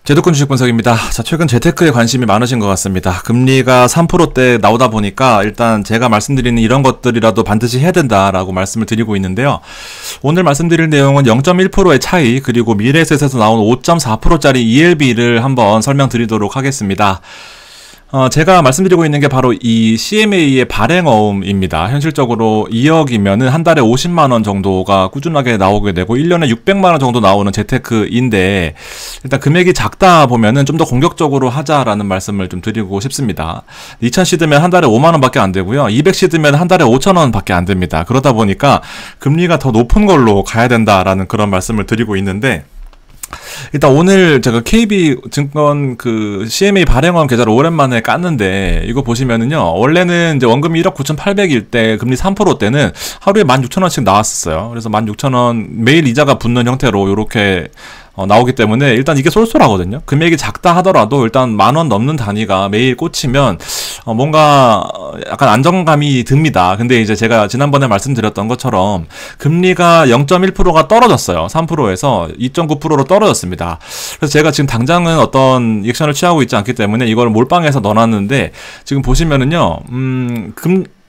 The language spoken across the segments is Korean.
제도권 주식 분석입니다. 자, 최근 재테크에 관심이 많으신 것 같습니다. 금리가 3%대 나오다 보니까 일단 제가 말씀드리는 이런 것들이라도 반드시 해야 된다라고 말씀을 드리고 있는데요. 오늘 말씀드릴 내용은 0.1%의 차이, 그리고 미래에셋에서 나온 5.4%짜리 ELB를 한번 설명드리도록 하겠습니다. 제가 말씀드리고 있는 게 바로 이 CMA의 발행어음입니다. 현실적으로 2억이면은 한 달에 50만원 정도가 꾸준하게 나오게 되고 1년에 600만원 정도 나오는 재테크인데, 일단 금액이 작다 보면은 좀 더 공격적으로 하자라는 말씀을 좀 드리고 싶습니다. 2000시드면 한 달에 5만원 밖에 안 되고요. 200시드면 한 달에 5천원 밖에 안 됩니다. 그러다 보니까 금리가 더 높은 걸로 가야 된다라는 그런 말씀을 드리고 있는데, 일단 오늘 제가 KB증권 그 CMA 발행원 계좌를 오랜만에 깠는데, 이거 보시면은요, 원래는 이제 원금이 1억 9,800일 때 금리 3%대는 하루에 16,000원씩 나왔었어요. 그래서 16,000원 매일 이자가 붙는 형태로 요렇게 나오기 때문에 일단 이게 쏠쏠하거든요. 금액이 작다 하더라도 일단 10,000원 넘는 단위가 매일 꽂히면 뭔가 약간 안정감이 듭니다. 근데 이제 제가 지난번에 말씀드렸던 것처럼 금리가 0.1%가 떨어졌어요. 3%에서 2.9%로 떨어졌습니다. 그래서 제가 지금 당장은 어떤 액션을 취하고 있지 않기 때문에 이걸 몰빵해서 넣어놨는데, 지금 보시면은요,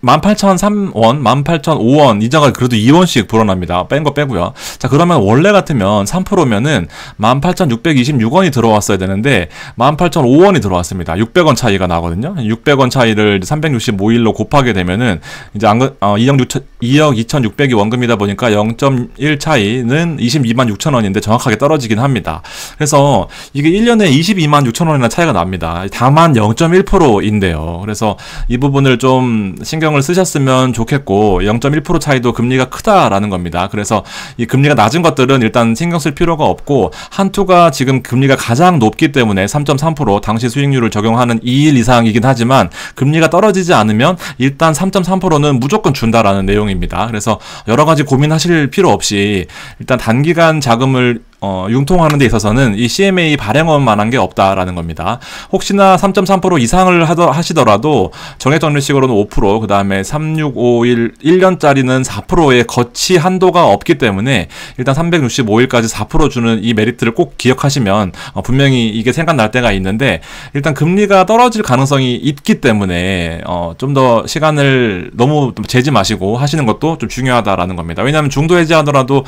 18,003원, 18,005원 이자가 그래도 2원씩 불어납니다. 뺀 거 빼고요. 자, 그러면 원래 같으면 3%면은 18,626원이 들어왔어야 되는데 18,005원이 들어왔습니다. 600원 차이가 나거든요. 600원 차이를 365일로 곱하게 되면은 이제 2억 2,600이 원금이다 보니까 0.1 차이는 22만 6천원인데 정확하게 떨어지긴 합니다. 그래서 이게 1년에 22만 6천원이나 차이가 납니다. 다만 0.1%인데요. 그래서 이 부분을 좀 신경을 쓰셨으면 좋겠고, 0.1% 차이도 금리가 크다라는 겁니다. 그래서 이 금리가 낮은 것들은 일단 신경 쓸 필요가 없고, 한투가 지금 금리가 가장 높기 때문에 3.3% 당시 수익률을 적용하는 2일 이상이긴 하지만 금리가 떨어지지 않으면 일단 3.3%는 무조건 준다라는 내용입니다. 그래서 여러 가지 고민하실 필요 없이 일단 단기간 자금을 융통하는 데 있어서는 이 CMA 발행원만한 게 없다라는 겁니다. 혹시나 3.3% 이상을 하시더라도 정액정리식으로는 5%, 그 다음에 3651 1년짜리는 4%의 거치 한도가 없기 때문에 일단 365일까지 4% 주는 이 메리트를 꼭 기억하시면 분명히 이게 생각날 때가 있는데, 일단 금리가 떨어질 가능성이 있기 때문에 좀 더 시간을 너무 재지 마시고 하시는 것도 좀 중요하다라는 겁니다. 왜냐하면 중도 해지하더라도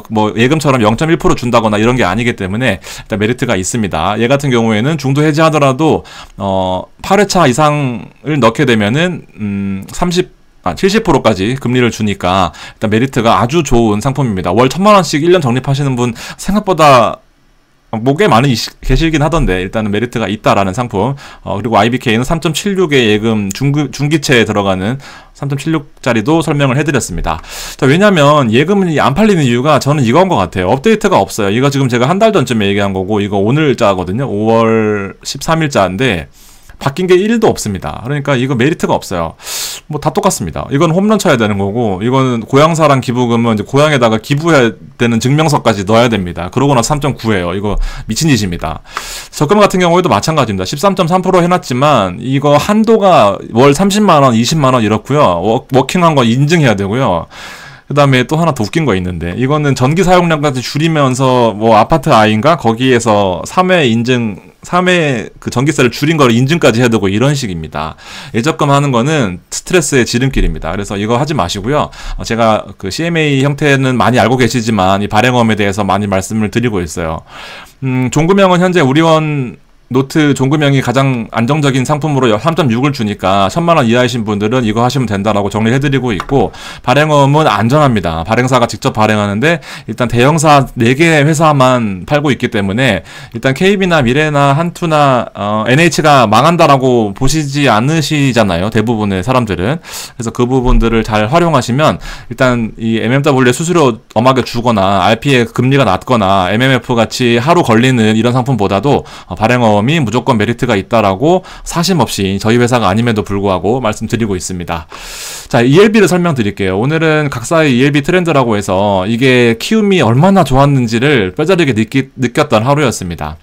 뭐 예금처럼 0.1% 준다고 거나 이런 게 아니기 때문에 일단 메리트가 있습니다. 얘 같은 경우에는 중도 해지하더라도 8회차 이상을 넣게 되면은 70%까지 금리를 주니까 일단 메리트가 아주 좋은 상품입니다. 월 1,000만원씩 1년 적립하시는 분 생각보다 뭐 꽤 많이 계시긴 하던데, 일단은 메리트가 있다라는 상품. 그리고 IBK는 3.76의 예금 중기채에 들어가는 3.76짜리도 설명을 해드렸습니다. 자, 왜냐면 예금이 안 팔리는 이유가 저는 이건 것 같아요. 업데이트가 없어요. 이거 지금 제가 한 달 전쯤에 얘기한 거고, 이거 오늘자거든요. 5월 13일자인데 바뀐 게 1도 없습니다. 그러니까 이거 메리트가 없어요. 뭐 다 똑같습니다. 이건 홈런 쳐야 되는 거고, 이거는 고향사랑 기부금은 이제 고향에다가 기부해야 되는 증명서까지 넣어야 됩니다. 그러고 나서 3.9예요. 이거 미친 짓입니다. 적금 같은 경우에도 마찬가지입니다. 13.3% 해놨지만 이거 한도가 월 30만원, 20만원 이렇고요. 워킹한 거 인증해야 되고요. 그 다음에 또 하나 더 웃긴 거 있는데, 이거는 전기 사용량까지 줄이면서 뭐 아파트 아이인가 거기에서 3회 그 전기세를 줄인 거를 인증까지 해야 되고 이런 식입니다. 예적금 하는 거는 스트레스의 지름길입니다. 그래서 이거 하지 마시고요. 제가 그 CMA 형태는 많이 알고 계시지만 이 발행엄에 대해서 많이 말씀을 드리고 있어요. 종금형은 현재 우리원 노트 종금형이 가장 안정적인 상품으로 3.6을 주니까 1,000만원 이하이신 분들은 이거 하시면 된다라고 정리를 해드리고 있고, 발행어음은 안전합니다. 발행사가 직접 발행하는데 일단 대형사 4개 회사만 팔고 있기 때문에 일단 KB나 미래나 한투나 NH가 망한다라고 보시지 않으시잖아요, 대부분의 사람들은. 그래서 그 부분들을 잘 활용하시면 일단 이 MMW의 수수료 엄하게 주거나 RP의 금리가 낮거나 MMF 같이 하루 걸리는 이런 상품보다도 발행어음 무조건 메리트가 있다라고 사심없이 저희 회사가 아님에도 불구하고 말씀드리고 있습니다. 자, ELB를 설명드릴게요. 오늘은 각사의 ELB 트렌드라고 해서 이게 키움이 얼마나 좋았는지를 뼈저리게 느꼈던 하루였습니다.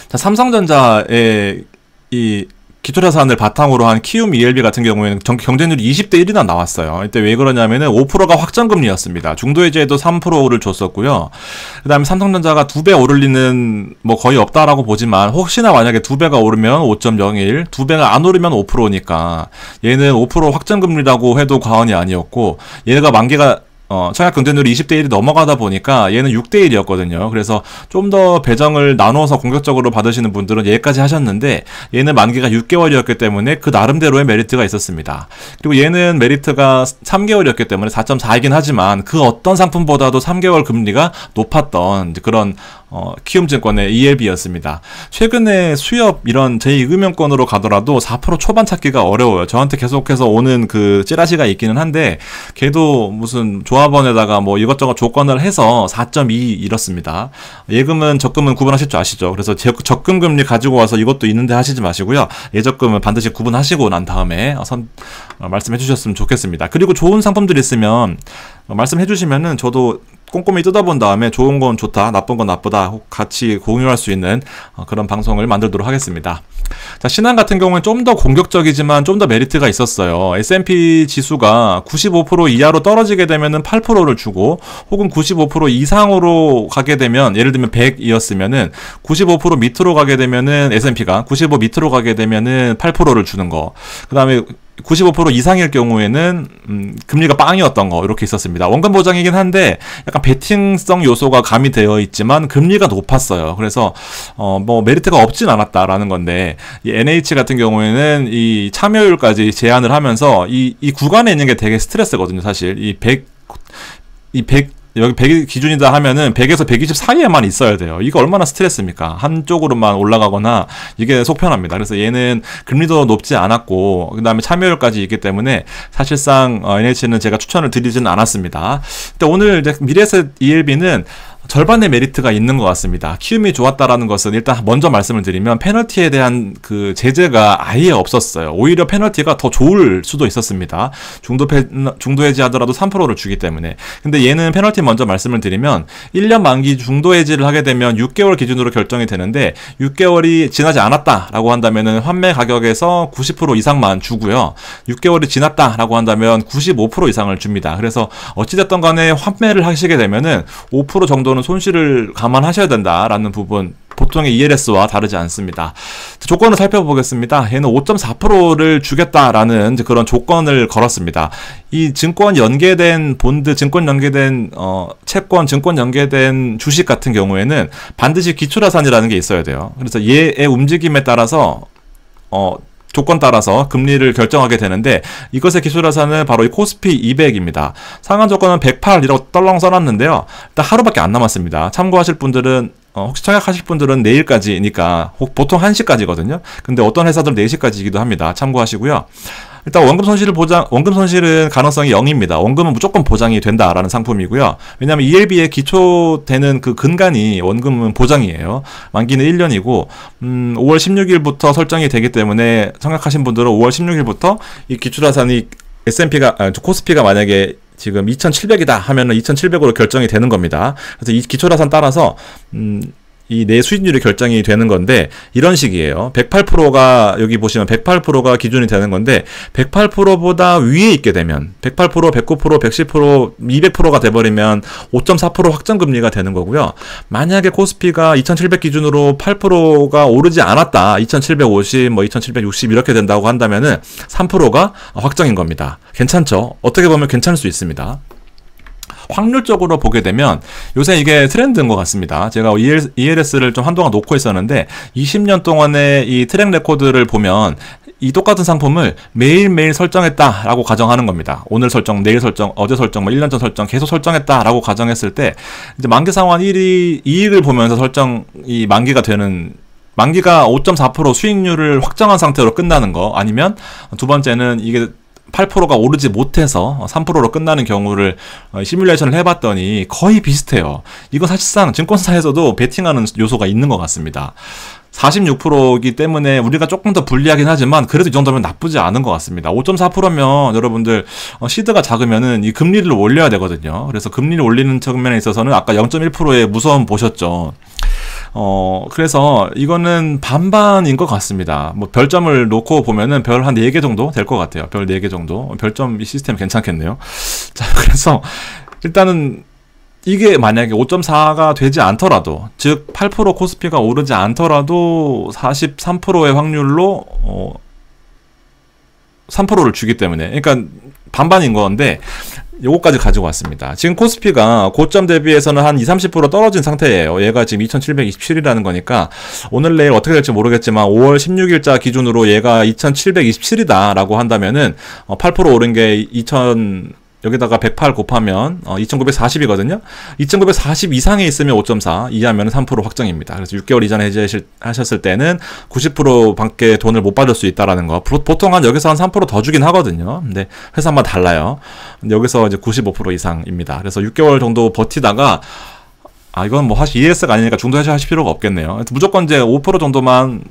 자, 삼성전자의 이 기초자산을 바탕으로 한 키움 ELB 같은 경우에는 경쟁률이 20대 1이나 나왔어요. 이때 왜 그러냐면은 5%가 확정금리였습니다. 중도해지에도 3%를 줬었고요. 그 다음에 삼성전자가 2배 오를 리는 뭐 거의 없다라고 보지만 혹시나 만약에 2배가 오르면 5.01, 2배가 안 오르면 5%니까 얘는 5% 확정금리라고 해도 과언이 아니었고, 얘가 만기가 청약 경쟁률이 20대 1이 넘어가다 보니까 얘는 6대 1이었거든요. 그래서 좀 더 배정을 나눠서 공격적으로 받으시는 분들은 얘까지 하셨는데, 얘는 만기가 6개월이었기 때문에 그 나름대로의 메리트가 있었습니다. 그리고 얘는 메리트가 3개월이었기 때문에 4.4이긴 하지만 그 어떤 상품보다도 3개월 금리가 높았던 그런 키움증권의 ELB였습니다. 최근에 수협 이런 제2금융권으로 가더라도 4% 초반 찾기가 어려워요. 저한테 계속해서 오는 그 찌라시가 있기는 한데, 걔도 무슨 조합원에다가 뭐 이것저것 조건을 해서 4.2 이렇습니다. 예금은 적금은 구분하실 줄 아시죠? 그래서 적금 금리 가지고 와서 이것도 있는데 하시지 마시고요. 예적금은 반드시 구분하시고 난 다음에 말씀해 주셨으면 좋겠습니다. 그리고 좋은 상품들이 있으면 말씀해 주시면은 저도 꼼꼼히 뜯어본 다음에 좋은 건 좋다, 나쁜 건 나쁘다 같이 공유할 수 있는 그런 방송을 만들도록 하겠습니다. 자, 신한 같은 경우는 좀 더 공격적이지만 좀 더 메리트가 있었어요. S&P 지수가 95% 이하로 떨어지게 되면은 8%를 주고, 혹은 95% 이상으로 가게 되면, 예를 들면 100이었으면은 95% 밑으로 가게 되면은 S&P가 95 밑으로 가게 되면은 8%를 주는 거. 그다음에 95% 이상일 경우에는 금리가 빵이었던 거, 이렇게 있었습니다. 원금 보장이긴 한데 약간 베팅성 요소가 가미되어 있지만 금리가 높았어요. 그래서 뭐 메리트가 없진 않았다라는 건데, 이 NH 같은 경우에는 이 참여율까지 제한을 하면서 이 구간에 있는 게 되게 스트레스거든요. 사실 이 100 여기 100이 기준이다 하면은 100에서 120 사이에만 있어야 돼요. 이거 얼마나 스트레스입니까? 한쪽으로만 올라가거나 이게 속편합니다. 그래서 얘는 금리도 높지 않았고, 그 다음에 참여율까지 있기 때문에 사실상 NH는 제가 추천을 드리지는 않았습니다. 근데 오늘 이제 미래에셋 ELB는 절반의 메리트가 있는 것 같습니다. 키움이 좋았다라는 것은 일단 먼저 말씀을 드리면 페널티에 대한 그 제재가 아예 없었어요. 오히려 페널티가 더 좋을 수도 있었습니다. 중도 해지하더라도 3%를 주기 때문에. 근데 얘는 페널티 먼저 말씀을 드리면 1년 만기 중도 해지를 하게 되면 6개월 기준으로 결정이 되는데, 6개월이 지나지 않았다라고 한다면은 환매 가격에서 90% 이상만 주고요. 6개월이 지났다라고 한다면 95% 이상을 줍니다. 그래서 어찌됐든 간에 환매를 하시게 되면은 5% 정도는 손실을 감안하셔야 된다라는 부분, 보통의 ELS와 다르지 않습니다. 조건을 살펴보겠습니다. 얘는 5.4%를 주겠다라는 그런 조건을 걸었습니다. 이 증권 연계된 본드, 증권 연계된 채권, 증권 연계된 주식 같은 경우에는 반드시 기초자산이라는 게 있어야 돼요. 그래서 얘의 움직임에 따라서 조건 따라서 금리를 결정하게 되는데, 이것의 기초자산은 바로 이 코스피 200입니다. 상한 조건은 108이라고 떨렁 써놨는데요. 일단 하루밖에 안 남았습니다. 참고하실 분들은 혹시 청약하실 분들은 내일까지니까, 보통 1시까지거든요. 근데 어떤 회사들은 4시까지이기도 합니다. 참고하시고요. 일단 원금 손실은 가능성이 0입니다. 원금은 무조건 보장이 된다라는 상품이고요. 왜냐하면 ELB에 기초되는 그 근간이 원금은 보장이에요. 만기는 1년이고 5월 16일부터 설정이 되기 때문에 청약하신 분들은 5월 16일부터 이 기초자산이 코스피가 만약에 지금 2,700이다 하면은 2,700으로 결정이 되는 겁니다. 그래서 이 기초자산 따라서 이 내 수익률이 결정이 되는 건데, 이런 식이에요. 108%가 여기 보시면 108%가 기준이 되는 건데, 108%보다 위에 있게 되면 108%, 109%, 110%, 200%가 돼버리면 5.4% 확정금리가 되는 거고요. 만약에 코스피가 2,700 기준으로 8%가 오르지 않았다, 2,750, 뭐 2,760 이렇게 된다고 한다면은 3%가 확정인 겁니다. 괜찮죠? 어떻게 보면 괜찮을 수 있습니다. 확률적으로 보게 되면 요새 이게 트렌드인 것 같습니다. 제가 ELS를 좀 한동안 놓고 있었는데 20년 동안의 이 트랙 레코드를 보면 이 똑같은 상품을 매일매일 설정했다라고 가정하는 겁니다. 오늘 설정, 내일 설정, 어제 설정, 뭐 1년 전 설정 계속 설정했다라고 가정했을 때, 이제 만기 상환 1위 이익을 보면서 설정이 만기가 5.4% 수익률을 확정한 상태로 끝나는 거, 아니면 두 번째는 이게 8%가 오르지 못해서 3%로 끝나는 경우를 시뮬레이션을 해봤더니 거의 비슷해요. 이거 사실상 증권사에서도 베팅하는 요소가 있는 것 같습니다. 46%이기 때문에 우리가 조금 더 불리하긴 하지만 그래도 이 정도면 나쁘지 않은 것 같습니다. 5.4%면 여러분들 시드가 작으면은 이 금리를 올려야 되거든요. 그래서 금리를 올리는 측면에 있어서는 아까 0.1%의 무서움 보셨죠. 그래서 이거는 반반인 것 같습니다. 뭐 별점을 놓고 보면은 별 한 4개 정도 될 것 같아요. 별 4개 정도. 별점 이 시스템 괜찮겠네요. 자, 그래서 일단은 이게 만약에 5.4가 되지 않더라도, 즉 8% 코스피가 오르지 않더라도 43%의 확률로 3%를 주기 때문에, 그러니까 반반인 건데 요거까지 가지고 왔습니다. 지금 코스피가 고점 대비해서는 한 20-30% 떨어진 상태예요. 얘가 지금 2727이라는 거니까 오늘 내일 어떻게 될지 모르겠지만 5월 16일자 기준으로 얘가 2727이다 라고 한다면은 8% 오른 게 2000 여기다가 108 곱하면 2940이거든요. 2940 이상에 있으면 5.4, 이하면 3% 확정입니다. 그래서 6개월 이전에 해지하셨을 때는 90% 밖에 돈을 못 받을 수 있다라는 거. 보통 여기서 한 3% 더 주긴 하거든요. 근데 회사마다 달라요. 근데 여기서 이제 95% 이상입니다. 그래서 6개월 정도 버티다가 이건 뭐 사실 ES가 아니니까 중도 해지하실 필요가 없겠네요. 무조건 이제 5% 정도만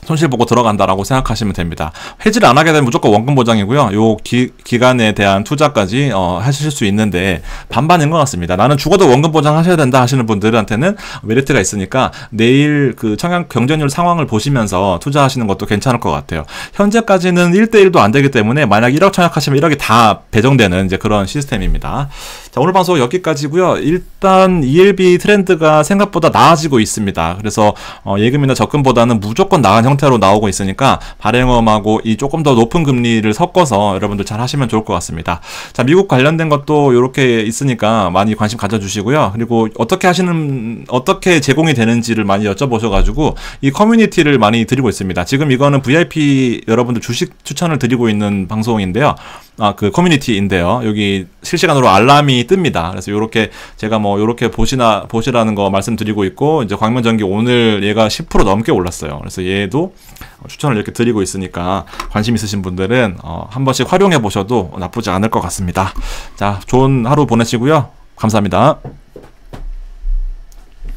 손실 보고 들어간다라고 생각하시면 됩니다. 해지를 안 하게 되면 무조건 원금 보장이고요. 요 기간에 대한 투자까지 하실 수 있는데 반반인 것 같습니다. 나는 죽어도 원금 보장 하셔야 된다 하시는 분들한테는 메리트가 있으니까 내일 그 청약 경쟁률 상황을 보시면서 투자하시는 것도 괜찮을 것 같아요. 현재까지는 1대1도 안 되기 때문에 만약 1억 청약하시면 1억이 다 배정되는 이제 그런 시스템입니다. 자, 오늘 방송 여기까지고요. 일단 ELB 트렌드가 생각보다 나아지고 있습니다. 그래서 예금이나 적금보다는 무조건 나은 형태로 나오고 있으니까 발행엄하고 이 조금 더 높은 금리를 섞어서 여러분들 잘 하시면 좋을 것 같습니다. 자, 미국 관련된 것도 이렇게 있으니까 많이 관심 가져주시고요. 그리고 어떻게 제공이 되는지를 많이 여쭤보셔가지고 이 커뮤니티를 많이 드리고 있습니다. 지금 이거는 VIP 여러분들 주식 추천을 드리고 있는 방송인데요. 그 커뮤니티인데요. 여기 실시간으로 알람이 뜹니다. 그래서 요렇게 제가 뭐 요렇게 보시라는 거 말씀드리고 있고, 이제 광명전기 오늘 얘가 10% 넘게 올랐어요. 그래서 얘도 추천을 이렇게 드리고 있으니까 관심 있으신 분들은 한 번씩 활용해 보셔도 나쁘지 않을 것 같습니다. 자, 좋은 하루 보내시고요. 감사합니다.